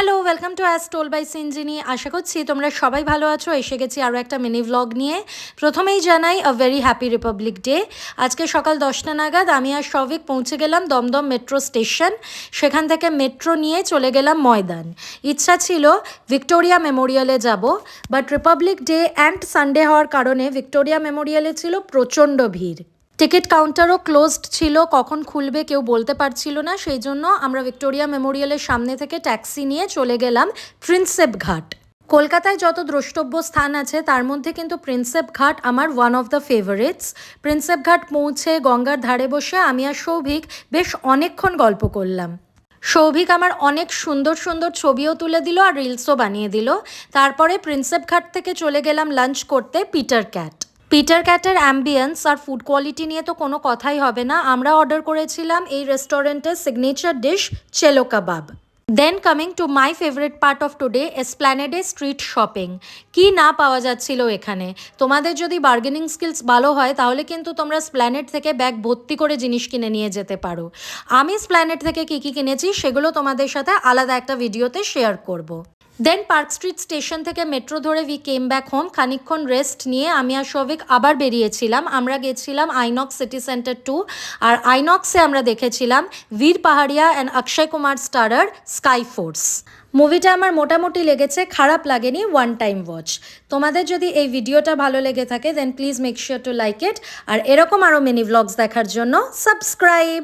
Hello, welcome to as told by Sinjini. আশা করছি তোমরা সবাই ভালো আছো। এসে গেছি আরও একটা মিনি ভ্লগ নিয়ে। প্রথমেই জানাই a very happy Republic day. আজকে সকাল 10টা নাগাদ আমি আর শৌভিক পৌঁছে গেলাম দমদম মেট্রো স্টেশন। সেখান থেকে মেট্রো নিয়ে চলে গেলাম ময়দান। ইচ্ছা ছিল ভিক্টোরিয়া মেমোরিয়ালে যাব, but Republic day and Sunday হওয়ার কারণে ভিক্টোরিয়া মেমোরিয়ালে ছিল প্রচণ্ড ভিড়। টিকিট কাউন্টারও ক্লোজড ছিল, কখন খুলবে কেউ বলতে পারছিল না। সেই জন্য আমরা ভিক্টোরিয়া মেমোরিয়ালের সামনে থেকে ট্যাক্সি নিয়ে চলে গেলাম প্রিন্সেপ ঘাট। কলকাতায় যত দ্রষ্টব্য স্থান আছে তার মধ্যে কিন্তু প্রিন্সেপ ঘাট আমার one of the favourites. Prinsep ঘাট পৌঁছে গঙ্গার ধারে বসে আমি আর সৌভিক বেশ অনেকক্ষণ গল্প করলাম। সৌভিক আমার অনেক সুন্দর সুন্দর ছবিও তুলে দিল আর রিলসও বানিয়ে দিল। তারপরে প্রিন্সেপ ঘাট থেকে চলে গেলাম লাঞ্চ করতে পিটার ক্যাট। পিটার ক্যাটের অ্যাম্বিয়েন্স আর ফুড কোয়ালিটি নিয়ে তো কোনো কথাই হবে না। আমরা অর্ডার করেছিলাম এই রেস্টুরেন্টের signature dish chelo kebab. Then coming to my favourite part of today, এসপ্ল্যানেডে স্ট্রিট শপিং। কি না পাওয়া যাচ্ছিল এখানে। তোমাদের যদি বার্গেনিং স্কিলস ভালো হয় তাহলে কিন্তু তোমরা স্প্ল্যানেড থেকে ব্যাগ ভর্তি করে জিনিস কিনে নিয়ে যেতে পারো। আমি স্প্ল্যানেড থেকে কী কী কিনেছি সেগুলো তোমাদের সাথে আলাদা একটা ভিডিওতে শেয়ার করব। দেন পার্ক স্ট্রিট স্টেশন থেকে মেট্রো ধরে উই কেম ব্যাক হোম। খানিকক্ষণ রেস্ট নিয়ে আমি আর সৌভিক আবার বেরিয়েছিলাম। আমরা গেছিলাম আইনক্স সিটি সেন্টার 2, আর আইনক্সে আমরা দেখেছিলাম বীর পাহাড়িয়া and Akshay Kumar starrer sky force. মুভিটা আমার মোটামুটি লেগেছে, খারাপ লাগেনি, ওয়ান টাইম ওয়াচ। তোমাদের যদি এই ভিডিওটা ভালো লেগে থাকে then please make sure to like it, আর এরকম আরও মিনি ভ্লগস দেখার জন্য সাবস্ক্রাইব।